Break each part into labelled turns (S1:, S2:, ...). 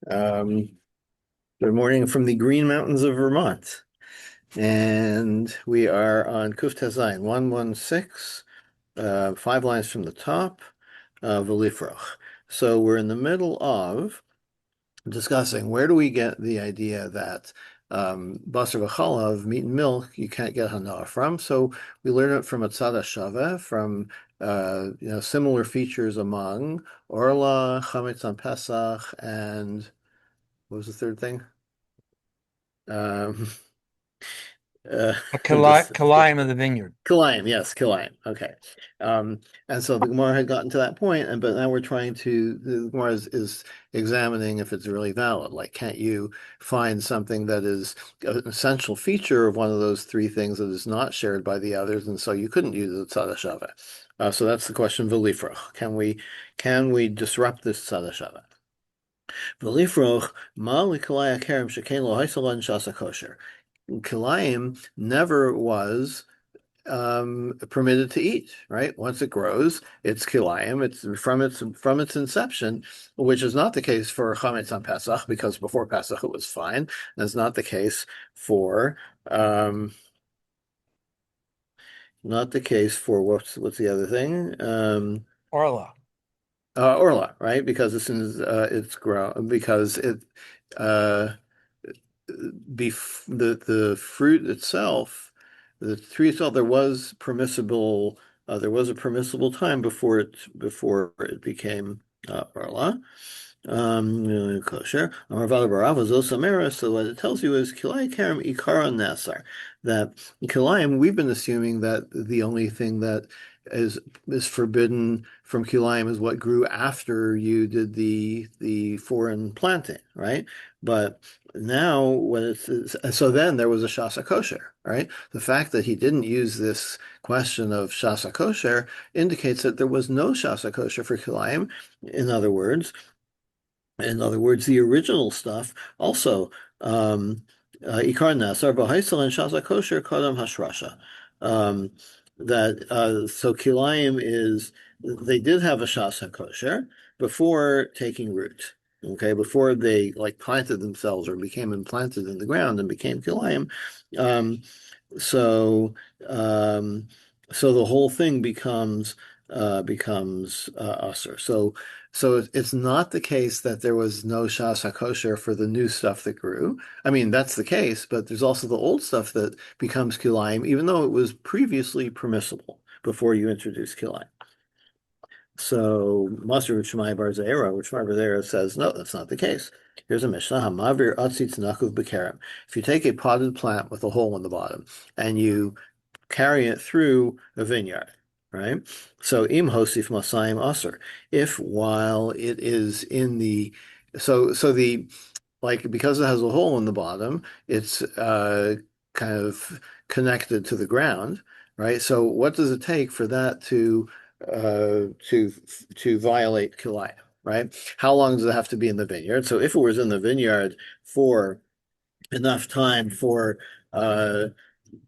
S1: Um, Good morning from the Green Mountains of Vermont. And we are on Kuf Tezayin 116, 5 lines from the top, V'lifroch. So we're in the middle of discussing where do we get the idea that basar v'chalav, meat and milk, you can't get hana from. So we learn it from a tzad shava, from similar features among orla, chametz on Pesach, and what was the third thing? Um,
S2: A
S1: this
S2: Kalaim of the vineyard.
S1: Kilayim, yes, Kilayim. Okay. Um, and so the Gemara had gotten to that point, but now we're trying to, the Gemara is examining if it's really valid. Like, can't you find something that is an essential feature of one of those three things that is not shared by the others, and so you couldn't use the Tzad HaShava? So that's the question, V'lifroch. Can we disrupt this Tzad HaShava? V'lifroch, ma l'kalaya kerem shekein lo haisalan shasa kosher. Kilayim never was permitted to eat, right? Once it grows, it's kilayim. It's from its inception, which is not the case for chametz on Pesach, because before Pesach it was fine. That's not the case for um, not the case for what's the other thing?
S2: Orla.
S1: Orla, right? Because as soon as it's grown, because it uh, the fruit itself, the tree itself, there was a permissible time before it became Orla. Kosher. So what it tells you is Kilai Karam Ikara Nasar. That Kilayim, we've been assuming that the only thing that is forbidden from Kilayim is what grew after you did the foreign planting, right? But now when so then there was a Shasa kosher, right? The fact that he didn't use this question of Shasa kosher indicates that there was no Shasa kosher for Kilayim. In other words, the original stuff also Ikar Nasar B'Haisel and Shasa Kosher Kadam Hashrasha. Um, that so Kilayim is they did have a Shasa Kosher before taking root. Okay, before they like planted themselves or became implanted in the ground and became Kilayim. Um, so um, so the whole thing becomes usher. So it's not the case that there was no Shas HaKosher for the new stuff that grew. I mean, that's the case, but there's also the old stuff that becomes kilayim, even though it was previously permissible before you introduce kilayim. So Master Shmai Bar Zera, which Bar Zera says, no, that's not the case. Here's a Mishnah, Hamavir Atzitz Nakuv B'Kerem. If you take a potted plant with a hole in the bottom and you carry it through a vineyard, right? So im hosif masayim aser. If while it is in the so the like because it has a hole in the bottom, it's kind of connected to the ground, right? So what does it take for that uh to to violate kilaya, right? How long does it have to be in the vineyard? So if it was in the vineyard for enough time for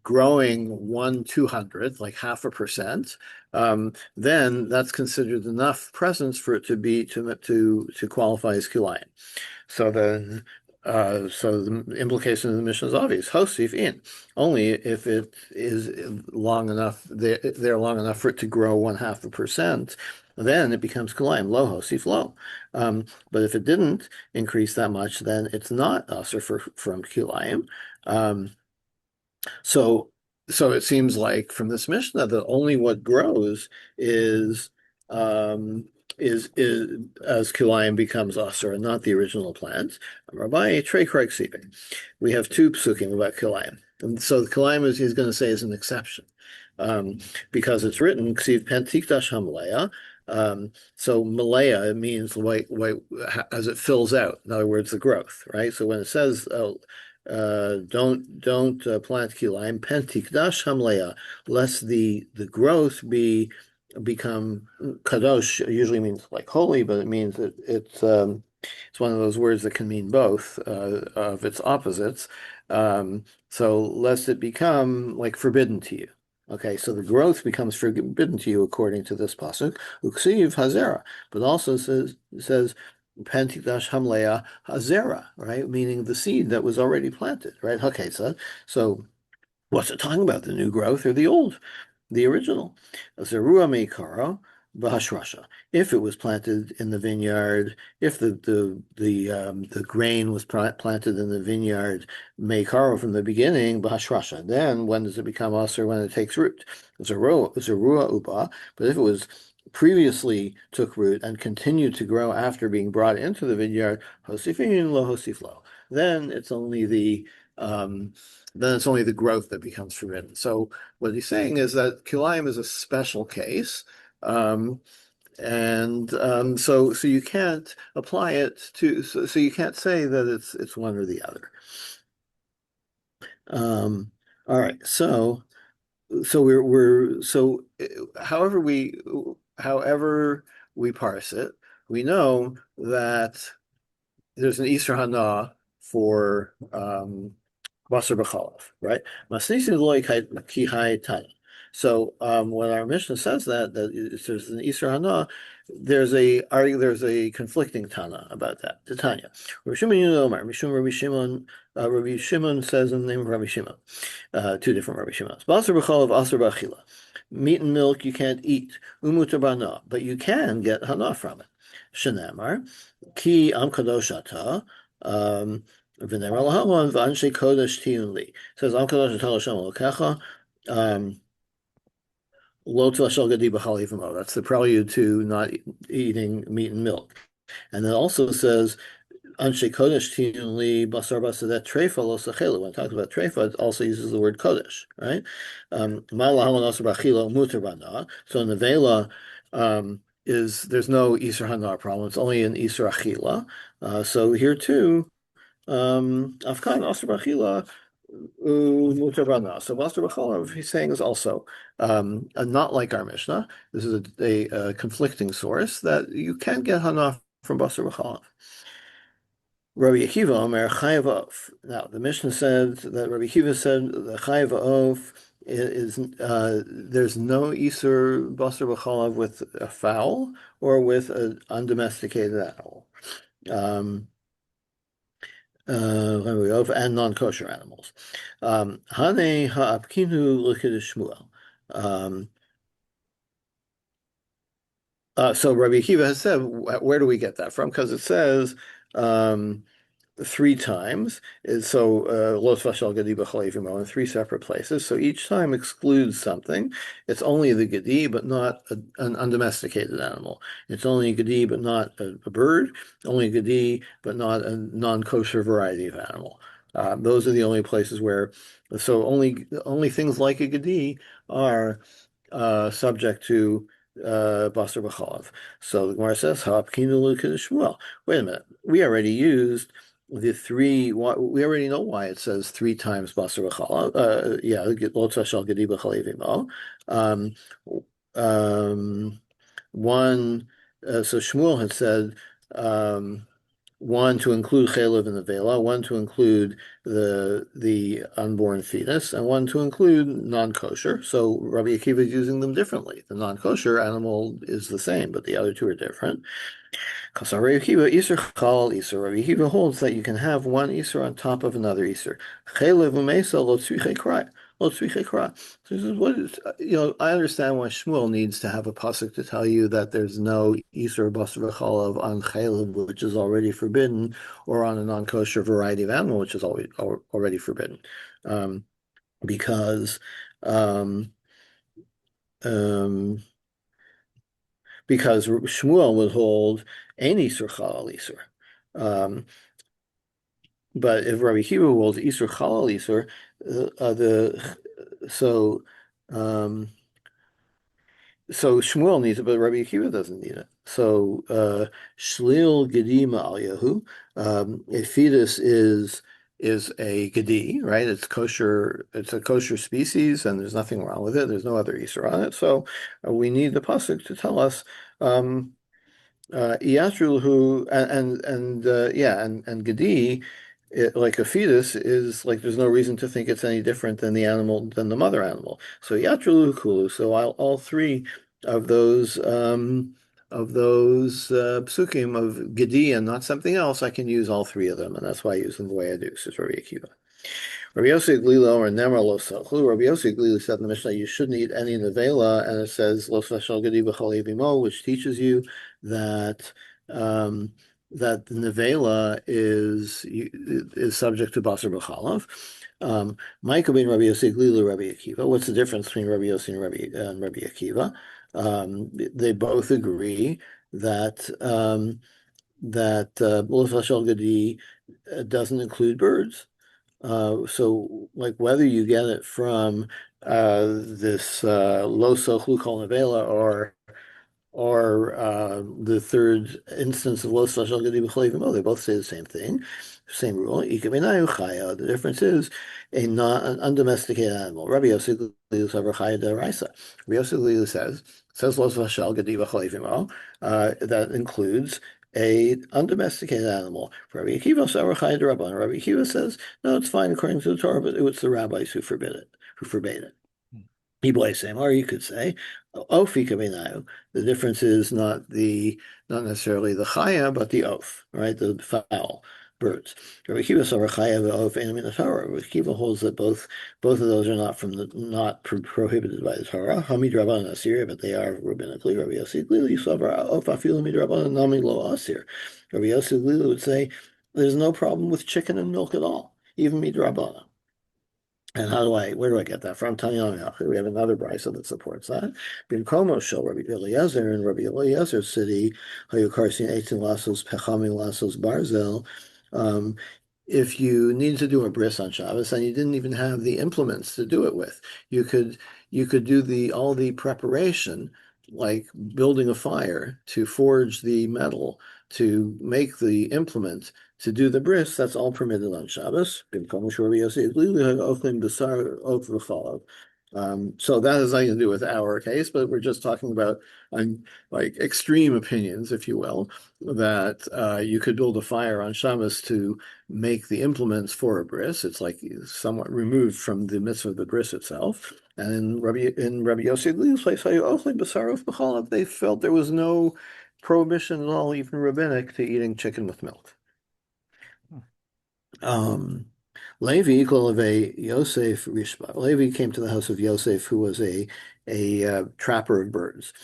S1: growing 1/200th, like 0.5%, then that's considered enough presence for it to be to qualify as kilayim. So the implication of the mission is obvious. Hosif in only if it is long enough they're long enough for it to grow 0.5%, then it becomes kilayim. Low hosif low. But if it didn't increase that much, then it's not usher from kilayim. Um, so, so it seems like from this Mishnah that only what grows is um, is as Kilayim becomes Asur and not the original plant. Rabbi Trey Craig Sipe. We have two psukim about Kilayim. And so the Kilayim is he's going to say is an exception. Because it's written Ksiv Pentikdash Hamaleya. So Malaya, it means white as it fills out. In other words, the growth, right? So when it says don't plant kilayim pentikdash hamleya, lest the growth become kadosh. Usually means like holy, but it means it's one of those words that can mean both of its opposites. So lest it become like forbidden to you. Okay, so the growth becomes forbidden to you according to this pasuk. Uksiv hazera, but also says Pentikdash Hamlea Hazera, right? Meaning the seed that was already planted, right? Okay, so what's it talking about? The new growth or the old? The original. Zerua Meikara Bahashrasha. If it was planted in the vineyard, if the grain was planted in the vineyard Meikara from the beginning, Bahashrasha, then when does it become usher? When it takes root. Zerua Uba. But if it was previously took root and continued to grow after being brought into the vineyard, Hosifin lo Hosiflo. Then it's only the growth that becomes forbidden. So what he's saying is that kilayim is a special case, um, and so you can't apply it to so you can't say that it's one or the other. Um, all right, so we're so however we parse it, we know that there's an Isra Hana for Basar B'chalav, right? Masnisin loy ki hai tanya. So when our Mishnah says that there's an Isra Hana, there's a conflicting Tana about that. The Tanya. Rabbi Shimon Omar, Rabbi Shimon says in the name of Rabbi Shimon, two different Rabbi Shimons. Basar B'chalav, Asar B'achila. Meat and milk you can't eat. Umutar bana, but you can get hana from it. Shenamar, ki am kadosh ata. V'nemar lahavan v'anshe kodesh tiyun li. Says am kadosh ata l'shem lokecha. Lo t'lashel gadi b'chal yivamo. That's the prelude to not eating meat and milk. And it also says Anshe Kodesh Tinli Basar Basadet Treifa Lo Sachela. When it talks about Treifa, it also uses the word Kodesh, right? So in the Vela, there's no Isra Hana problem. It's only an Isra Achila. So here too, Afkan Asr Bachila Mutar Bana. So Basar Bachala, he's saying, is also not like our Mishnah. This is a conflicting source that you can get Hana from Basar Bachala. Rabbi Akiva Omer Chayav Of. Now, the Mishnah said that Rabbi Akiva said the Chayav Of is there's no Isur Basar B'chalav with a fowl or with an undomesticated animal, and non-kosher animals. Hane Ha'apkinu L'Kiddush Shmuel. So Rabbi Akiva has said, where do we get that from? Because it says three times. So Los Vashal Gadi B'Chalayvimo in three separate places. So each time excludes something. It's only the Gadi, but not an undomesticated animal. It's only a Gadi, but not a bird. Only a Gadi, but not a non-kosher variety of animal. Those are the only places where, so only things like a Gadi are subject to Basar B'Chalav. So the Gemara says, "Ha'apkinu L'Kiddush Shmuel." Wait a minute, we already used the three. We already know why it says three times Basar B'Chalav. Yeah, Lo Tzashal Gedi B'Chalayvimo. Um, one. So Shmuel had said. One to include chaylev in the vela, one to include the unborn fetus, and one to include non-kosher. So Rabbi Akiva is using them differently. The non-kosher animal is the same, but the other two are different. Because Rabbi Akiva Isur Chal Isur. Rabbi Akiva holds that you can have one Isur on top of another Isur. Chaylev umesa lo tzrichei krai. Lo tzrichei krai. So this is what is, I understand why Shmuel needs to have a pasuk to tell you that there's no Isur Basar V'Chalav on chaylev, which is already forbidden, or on a non-kosher variety of animal, which is already forbidden, because um, um, because Shmuel would hold any Isur Chalal Isur. But if Rabbi Akiva holds Isur Chalal Isur, so um, so Shmuel needs it, but Rabbi Akiva doesn't need it. So Shlil Gedima Al Yahu, a fetus is a gedi, right? It's kosher. It's a kosher species, and there's nothing wrong with it. There's no other Isur on it. So we need the pasuk to tell us. Iyatrul and Gedi, like a fetus, is like there's no reason to think it's any different than the mother animal. So Iyatrul Kulu. So all three of those psukim of Gedi and not something else, I can use all three of them, and that's why I use them the way I do, says Rabbi Akiva. Rabbi Yossi Glilo or Nemar Lo Sochlu. Rabbi Yossi Glilo said in the Mishnah you shouldn't eat any nevela, and it says Lo Sashal Gedi B'Chol Evimo, which teaches you that um, that the nevela is subject to Basar B'Chalav. Micah being Rabbi Yossi Glilo, Rabbi Akiva. What's the difference between Rabbi Yossi and Rabbi Akiva? They both agree that Lo Sashal Gedi doesn't include birds. So like whether you get it from this Loso Chluchol Nevela or the third instance of Los Lashon Gedi B'Chol Yivimo, they both say the same thing, same rule. Ikaminayu Chaya. The difference is an undomesticated animal. Rabbi Yossi Glilu Savar Chaya Deraisa. Rabbi Yossi Glilu says Los Lashon Gedi B'Chol Yivimo. That includes a undomesticated animal. Rabbi Akiva Savar Chaya Derabban. Rabbi Akiva says no, it's fine according to the Torah, but it was the rabbis who forbade it. Or you could say, Ofi Kaminayu. The difference is not necessarily the chaya, but the oaf, right? The fowl, birds. Rabbi Kiva saw chaya the oaf and the Torah. Rabbi Kiva holds that both of those are not prohibited by the Torah. Hamid Rabban Asir, but they are rabbinically. Rabbi Yossi Glili Savar Oaf Afilu Mid Rabban Nami Lo Asir. Rabbi Yossi Glili would say there's no problem with chicken and milk at all, even Mid Rabban. And where do I get that from? Tanya, we have another brisa that supports that. Bin Komo shel Rabbi Eliezer in Rabbi Eliezer's city, Hayukarsin Eitin Lasos Pechami Lasos Barzel. If you need to do a bris on Shabbos and you didn't even have the implements to do it with, you could do all the preparation, like building a fire to forge the metal, to make the implement, to do the bris. That's all permitted on Shabbos. So that has nothing to do with our case, but we're just talking about like extreme opinions, if you will, that you could build a fire on Shabbos to make the implements for a bris. It's like somewhat removed from the mitzvah of the bris itself. And in Rabbi Yossi Gli's place, they felt there was no prohibition at all, even rabbinic, to eating chicken with milk. Levi, equal of a Yosef Rishba. Levi came to the house of Yosef, who was a trapper of birds.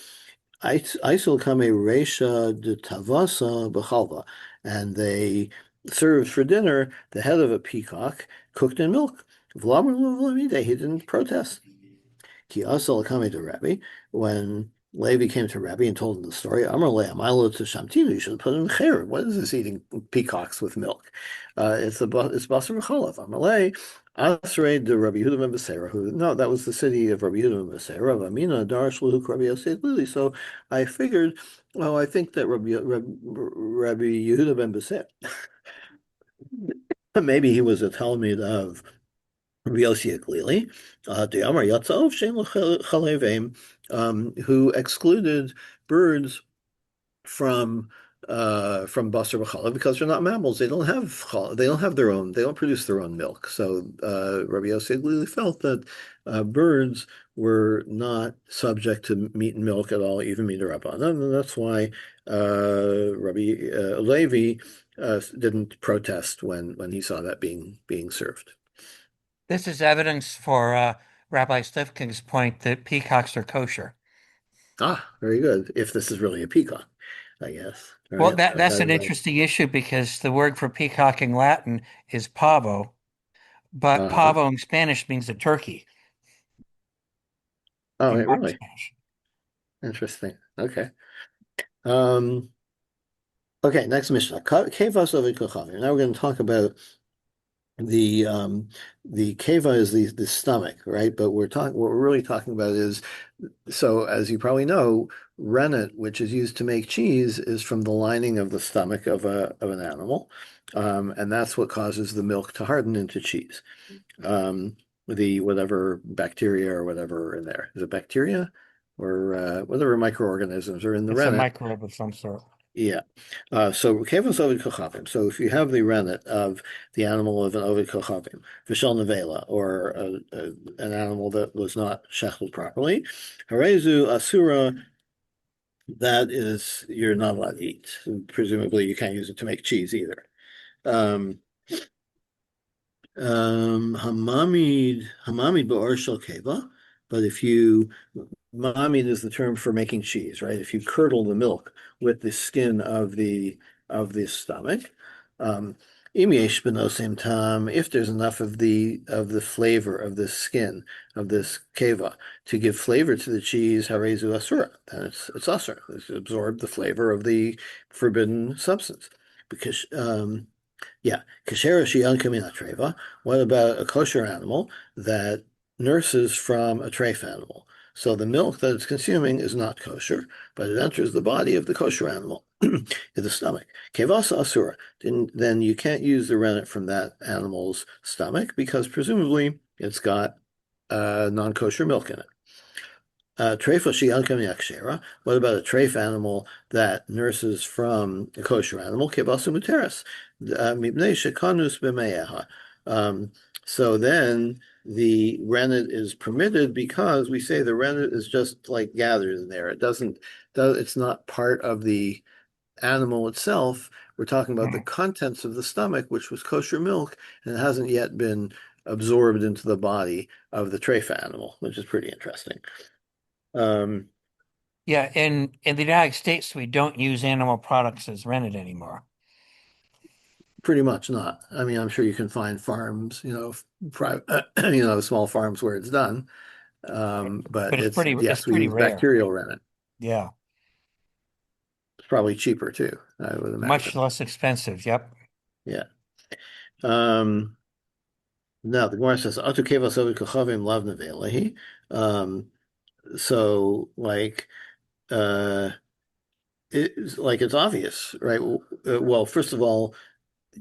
S1: Isil kame Reisha de Tavasa B'chalva, and they served for dinner the head of a peacock cooked in milk. He didn't protest. Ki asal kame to Rabbi, when Levi came to Rabbi and told him the story, Amar le amilo to Shamtinu, you should put it in Cher. What is this eating peacocks with milk? It's Basar Chalav. Amar le Asrei de Rabbi Yehuda ben Beseira. No, that was the city of Rabbi Yehuda ben Beseira. Rav Amina Darash Luhuk Rabbi Yosef Lili. So I figured, well, I think that Rabbi Yehuda ben Beseira, maybe he was a Talmud of Glili, who excluded birds from Basar B'Chalav because they're not mammals. They don't have they don't produce their own milk. So Rabbi Yossi Glili felt that birds were not subject to meat and milk at all, even midrabanan, and that's why Rabbi Levi didn't protest when he saw that being served.
S2: This is evidence for Rabbi Slivkin's point that peacocks are kosher.
S1: Ah, very good. If this is really a peacock, I guess. All
S2: Well,
S1: right.
S2: that's an interesting issue because the word for peacock in Latin is pavo, but
S1: Uh-huh.
S2: pavo in Spanish means a turkey
S1: Oh,
S2: in
S1: wait,
S2: modern
S1: really?
S2: Spanish.
S1: Interesting. Okay. Um, okay, next Mishnah. Kevas of Kochavim. Now we're going to talk about the keva is the stomach, right? But what we're really talking about is, so as you probably know, rennet, which is used to make cheese, is from the lining of the stomach of an animal, and that's what causes the milk to harden into cheese. The whatever bacteria or whatever in there, is it bacteria or whatever microorganisms are in the
S2: It's a
S1: rennet?
S2: microbe of some sort.
S1: Yeah. So kevos ovid kochavim. So if you have the rennet of the animal of an ovid kochavim, vishal nevela, or an animal that was not shechted properly, harezu asura that is you're not allowed to eat. Presumably, you can't use it to make cheese either. Um, hamamid ba'or shel keva, but if you mamid is the term for making cheese, right? If you curdle the milk with the skin of the stomach, um, im yesh benosim tam, if there's enough of the flavor of the skin of this keva to give flavor to the cheese, harezu asura, then it's asur. It's absorbed the flavor of the forbidden substance. Because yeah, kasher shiyanka min treva. What about a kosher animal that nurses from a treif animal? So the milk that it's consuming is not kosher, but it enters the body of the kosher animal in the stomach. Kevasa asura. Then you can't use the rennet from that animal's stomach because presumably it's got non-kosher milk in it. Treifa shi'ankam yakshera. What about a treif animal that nurses from a kosher animal? Kebasu muteris. Mibnei shekanus b'meyeha. So then the rennet is permitted because we say the rennet is just like gathered in there. It's not part of the animal itself. We're talking about the
S2: Mhm.
S1: contents of the stomach, which was kosher milk, and it hasn't yet been absorbed into the body of the treif animal, which is pretty interesting. Um,
S2: Yeah, in the United States, we don't use animal products as rennet anymore,
S1: Pretty much not. I mean, I'm sure you can find farms, private, small farms where it's done. But
S2: but it's
S1: yes, we
S2: pretty
S1: use
S2: rare.
S1: bacterial rennet.
S2: Yeah,
S1: It's probably cheaper too, I would
S2: much
S1: imagine.
S2: less expensive. Yep.
S1: Yeah. Um, Now the Gemara says, "Atu keva sovi kochavim lav nevelahi." Um, so uh, it's obvious, right? Well, first of all,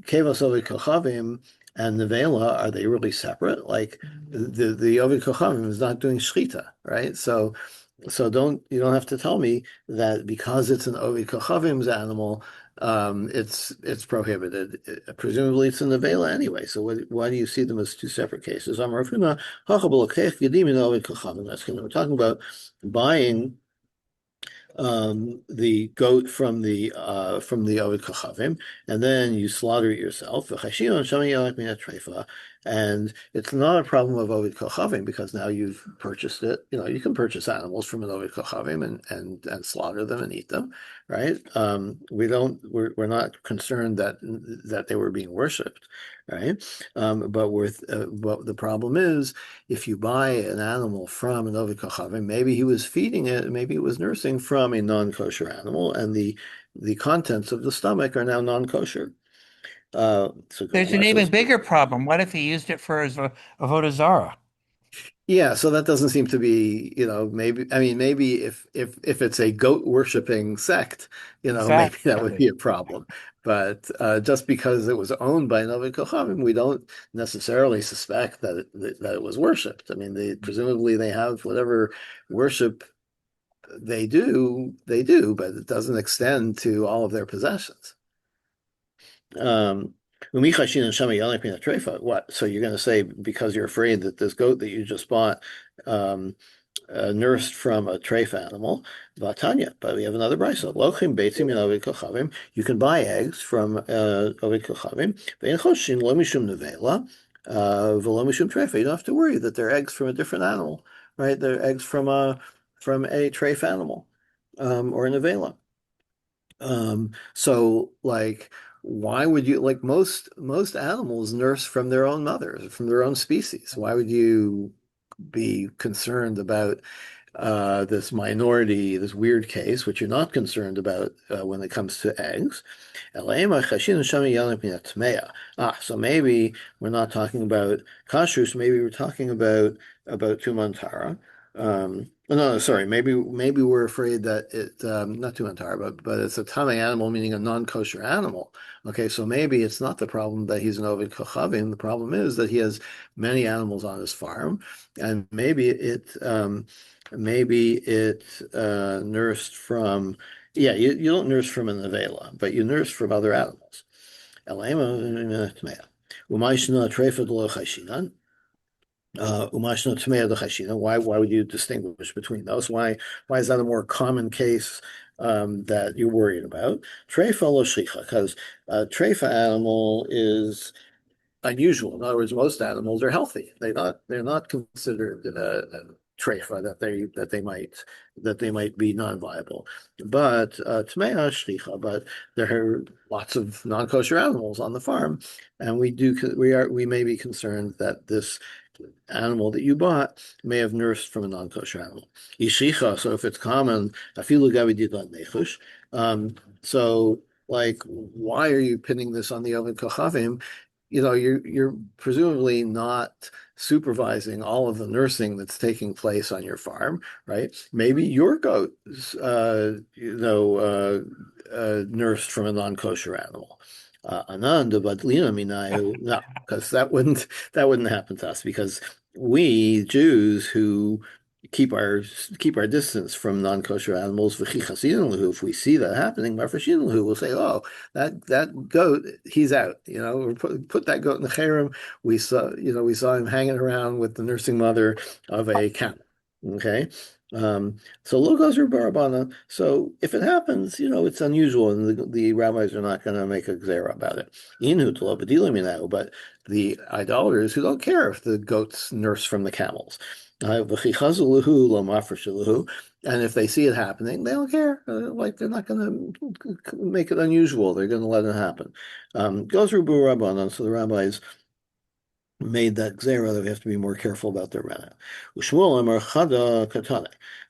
S1: Kevos Ovid Kochavim and Nevela, are they really separate? Like the Ovid Kochavim is not doing Shchita, right? So you don't have to tell me that because it's an Ovid Kochavim's animal, it's prohibited. Presumably it's a Nevela anyway. So why do you see them as two separate cases? Amar Hafuna, Ovid Kochavim. That's we're talking about buying the goat from the Ovid Kochavim, and then you slaughter it yourself. And it's not a problem of Ovid Kochavim because now you've purchased it. You can purchase animals from an Ovid Kochavim and slaughter them and eat them, right? We're not concerned that they were being worshipped, right? But the problem is if you buy an animal from an Ovid Kochavim, maybe he was feeding it, maybe it was nursing from a non-kosher animal, and the contents of the stomach are now non-kosher. So
S2: There's an
S1: Gemara
S2: even
S1: says,
S2: bigger problem. What if he used it for his avodah zarah?
S1: yeah, so that doesn't seem to be, maybe I mean maybe if it's a goat worshiping sect, maybe that would be
S2: Exactly.
S1: a problem. But just because it was owned by Novi Kochavim, we don't necessarily suspect that it was worshipped. I mean, presumably they have whatever worship they do, but it doesn't extend to all of their possessions. Um, what? So you're going to say because you're afraid that this goat that you just bought um, nursed from a treif animal, Vatanya. But we have another brisa. Lochim beitzim min ovid kochavim. You can buy eggs from ovid kochavim. Ve'en choshin lo mishum nevela v'lo mishum treifa. You don't have to worry that they're eggs from a different animal, right? They're eggs from a treif animal or a nevela. So why would you like most animals nurse from their own mothers, from their own species? Why would you be concerned about this minority, this weird case, which you're not concerned about when it comes to eggs? So maybe we're not talking about kashrus, maybe we're talking about tumantara. No, sorry. Maybe we're afraid that it not tumantara, but it's a tame animal, meaning a non-kosher animal. Okay, so maybe it's not the problem that he's an ovid kochavim. The problem is that he has many animals on his farm, and maybe it nursed from. Yeah, you don't nurse from an avela, but you nurse from other animals. Why would you distinguish between those? Why is that a more common case that you're worried about. Treifa lo shlicha, because a treifa animal is unusual. In other words, most animals are healthy. They're not considered treifa that they might be non-viable. But tmea shlicha. But there are lots of non-kosher animals on the farm, and we may be concerned that this animal that you bought may have nursed from a non-kosher animal. Ishicha, so if it's common, afilu gavi didan nechush. So like, why are you pinning this on the Ovid Kochavim? You're presumably not supervising all of the nursing that's taking place on your farm, right? Maybe your goats, nursed from a non-kosher animal. Ananda badlina minayu, no, because that wouldn't happen to us because we Jews who keep our distance from non-kosher animals, if we see that happening, we'll say, "Oh, that goat, he's out." Or put that goat in the cherem. We saw him hanging around with the nursing mother of a camel. Okay. So logos are barabana. So if it happens, it's unusual, and the rabbis are not going to make a gzera about it. But the idolaters who don't care if the goats nurse from the camels. And if they see it happening, they don't care. Like, they're not going to make it unusual. They're going to let it happen. Goes through Rabbanan, so the rabbis made that gzera that we have to be more careful about their rana. Shmuel Amar Chada Katane.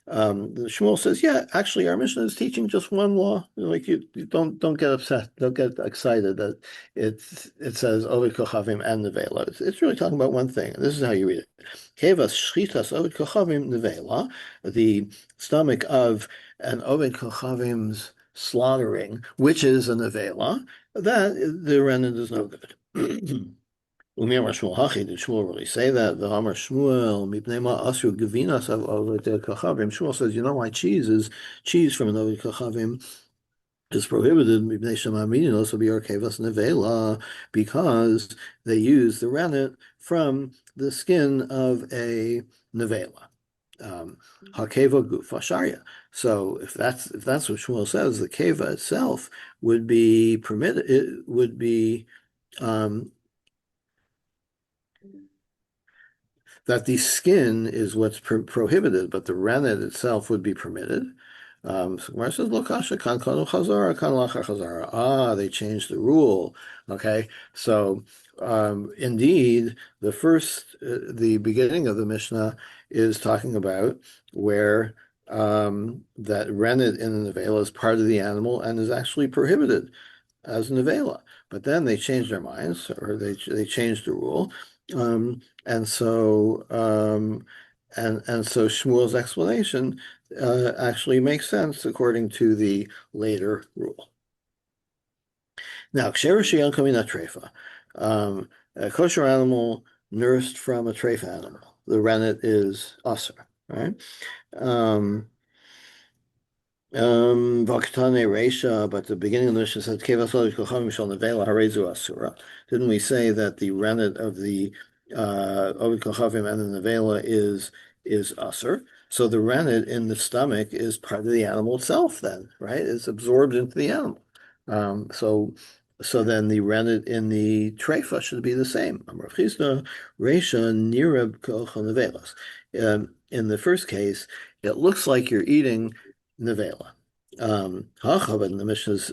S1: Shmuel says, yeah, actually, our Mishnah is teaching just one law. Like, you don't get upset, don't get excited that it says Ovid Kochavim and Nevela. It's really talking about one thing. And this is how you read it. Kevas Shchitas Ovid Kochavim Nevela, the stomach of an Ovid Kochavim's slaughtering, which is a Nevela, that the rana is no good. Umiyamar Shmuel Hachi, did Shmuel really say that? The Hamar Shmuel, Mipnei Ma Asru Gavinas of Ovid Kochavim. Shmuel says, you know why cheese from an Ovid Kochavim is prohibited, Mipnei Shemamininos of Yorkevas Nevela, because they use the rennet from the skin of a nevela. Hakeva gufa sharia. So if that's what Shmuel says, the keva itself would be permitted. It would be that the skin is what's prohibited, but the rennet itself would be permitted. So Gemara says, "Lokasha kan kanu chazara kan lachar chazara." They changed the rule. Okay, so indeed, the beginning of the Mishnah is talking about where that rennet in the nevela is part of the animal and is actually prohibited as nevela. But then they changed their minds, or they changed the rule, and so Shmuel's explanation actually makes sense according to the later rule. Now, treifa, a kosher animal nursed from a treifa animal, the rennet is asur, right? Vaktane Reisha, but the beginning of the Mishnah said, Asura. Didn't we say that the rennet of the Ovid Kochavim and the Nevela is Asur? So the rennet in the stomach is part of the animal itself then, right? It's absorbed into the animal. So then the rennet in the treifa should be the same. Reisha Nirab Nevelas. In the first case, it looks like you're eating nevela. But in the Mishnah's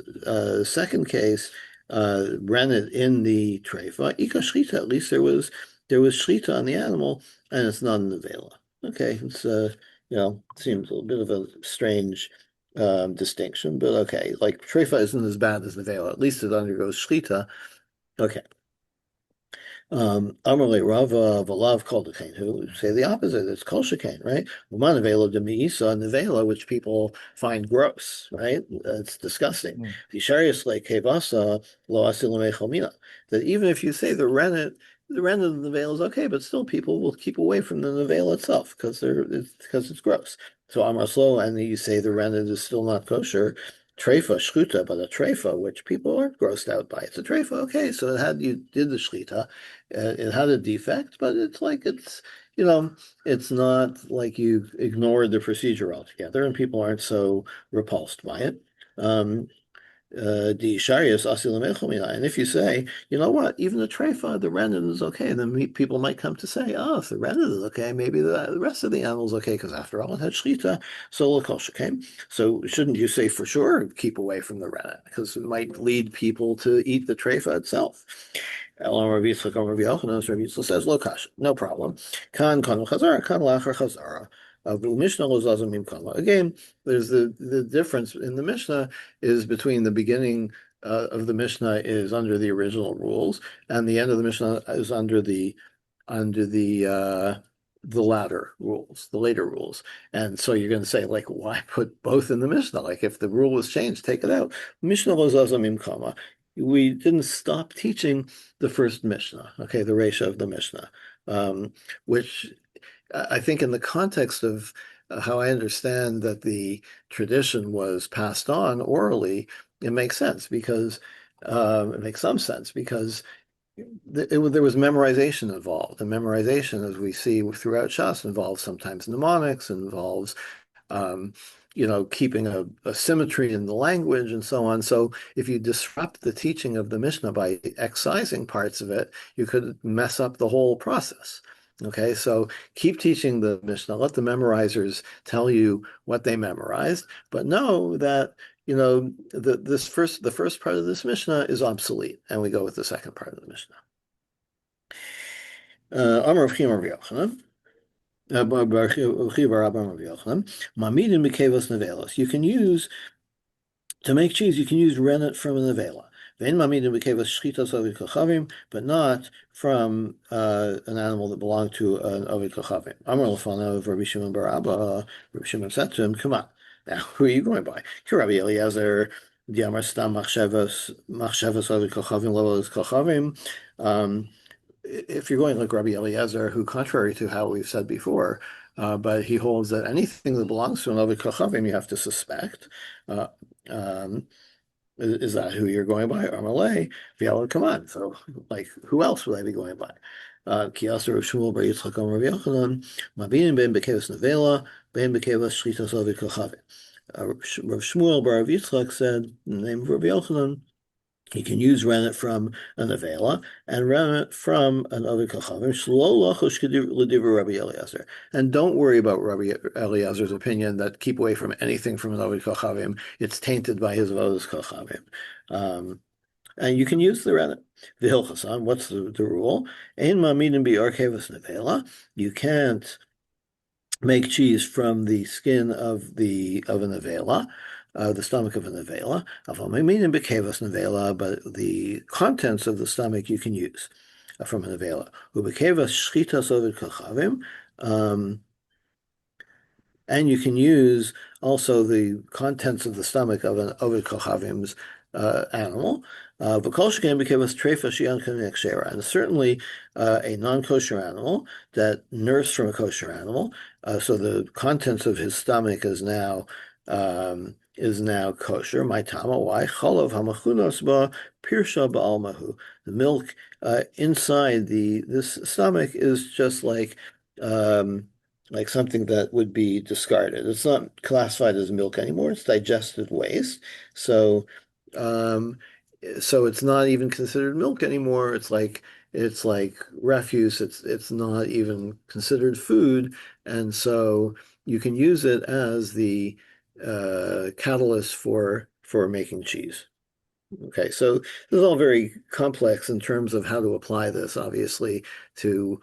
S1: second case, rennet in the treifa, ika shchita. At least there was shchita on the animal, and it's not a nevela. Okay, it's seems a little bit of a strange distinction, but okay. Like, treifa isn't as bad as nevela. At least it undergoes shchita. Okay. Amarle Rava Valav called the who say the opposite. It's kol shekain, right? Uman nevela de miisa nevela, which people find gross, right? It's disgusting. Visharius like kevasa lo asilamei. That even if you say the rennet of the nevela is okay, but still people will keep away from the nevela itself because it's gross. So Amar Slo, and you say the rennet is still not kosher. Treifa shchuta, but a treifa, which people aren't grossed out by. It's a treifa, okay. So you did the shchita, it had a defect, but it's like you know, it's not like you ignored the procedure altogether, and people aren't so repulsed by it. Um, the Sharius Asilamechomina. And if you say, you know what, even the Treifa, the rennet is okay, then people might come to say, oh, if the rennet is okay, maybe the rest of the animal is okay, because after all, it had Shchita, so Lakosh, okay? So shouldn't you say for sure keep away from the rennet, because it might lead people to eat the Treifa itself? Elam Rav Yitzchak, Rav Yochanan, Rav Yitzchak says, Lokash, no problem. Kan Chazara, kan Lachar Chazara. Mishnah Lozazim Mimkama. Again, there's the difference in the Mishnah is between the beginning of the Mishnah is under the original rules, and the end of the Mishnah is under the latter rules, the later rules. And so you're going to say, like, why put both in the Mishnah? Like, if the rule was changed, take it out. Mishnah Lozazim Imkama. We didn't stop teaching the first Mishnah, okay, the Resha of the Mishnah, which I think in the context of how I understand that the tradition was passed on orally, it makes sense because it makes some sense because there was memorization involved. And memorization, as we see throughout Shas, involves sometimes mnemonics, involves um, keeping a symmetry in the language and so on. So if you disrupt the teaching of the Mishnah by excising parts of it, you could mess up the whole process. Okay, so keep teaching the Mishnah. Let the memorizers tell you what they memorized, but know that the first part of this Mishnah is obsolete, and we go with the second part of the Mishnah. Amar Rav Chimar Rav Yochanan. You can use to make cheese, you can use rennet from a nevela. But not from an animal that belonged to an ovid kochavim. Amar l'fanav of Rabbi Shimon bar Abba, Rabbi Shimon said to him, come on, now who are you going by? Rabbi Eliezer, Diamar Stam Machshavas ovid kochavim, level is kochavim. If you're going like Rabbi Eliezer, who, contrary to how we've said before, but he holds that anything that belongs to an ovid kochavim, you have to suspect. Uh, um, is that who you're going by? Amalei, Viala, come on. So, like, who else would I be going by? Kiyaser of Shmuel bar Yitzchak Rav Yochanan, Mabinim ben Bekevas Nevela, ben Bekevas Shlitas Ovid Kochavim. Rav Shmuel bar Rav Yitzchak said, in the name of Rav Yochanan, you can use rennet from an avela and rennet from an ovid kachavim. Shlo lachosh l'divrei Rabbi Eliezer. And don't worry about Rabbi Eliezer's opinion that keep away from anything from an ovid kachavim. It's tainted by his avodas kachavim. And you can use the rennet. The hilchasan. What's the rule? Ein ma'amidim bi arkevas nevela. You can't make cheese from the skin of an avela, the stomach of an avela. But the contents of the stomach you can use from an avela. And you can use also the contents of the stomach of an ovid kochavim's animal. And certainly a non-kosher animal that nursed from a kosher animal. So the contents of his stomach is now kosher. My tama, why? Cholav hamachunos ba pirsha ba'almahu. The milk inside this stomach is just like something that would be discarded. It's not classified as milk anymore. It's digested waste. So, so it's not even considered milk anymore. It's like refuse. It's not even considered food, and so you can use it as the catalyst for making cheese. Okay, so this is all very complex in terms of how to apply this, obviously, to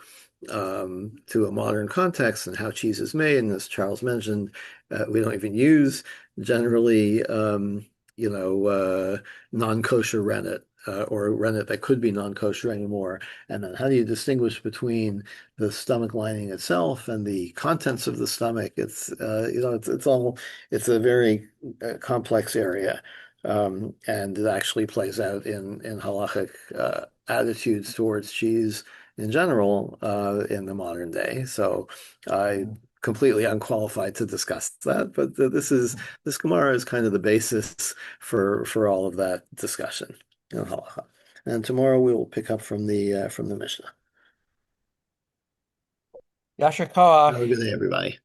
S1: to a modern context and how cheese is made. And as Charles mentioned, we don't even use generally, non-kosher rennet or rennet that could be non-kosher anymore. And then how do you distinguish between the stomach lining itself and the contents of the stomach? It's a very complex area. And it actually plays out in halachic attitudes towards cheese in general in the modern day. So I completely unqualified to discuss that, but this Gemara is kind of the basis for all of that discussion in halacha. And tomorrow we will pick up from the Mishnah.
S2: Yasher Koach.
S1: Have a good day, everybody.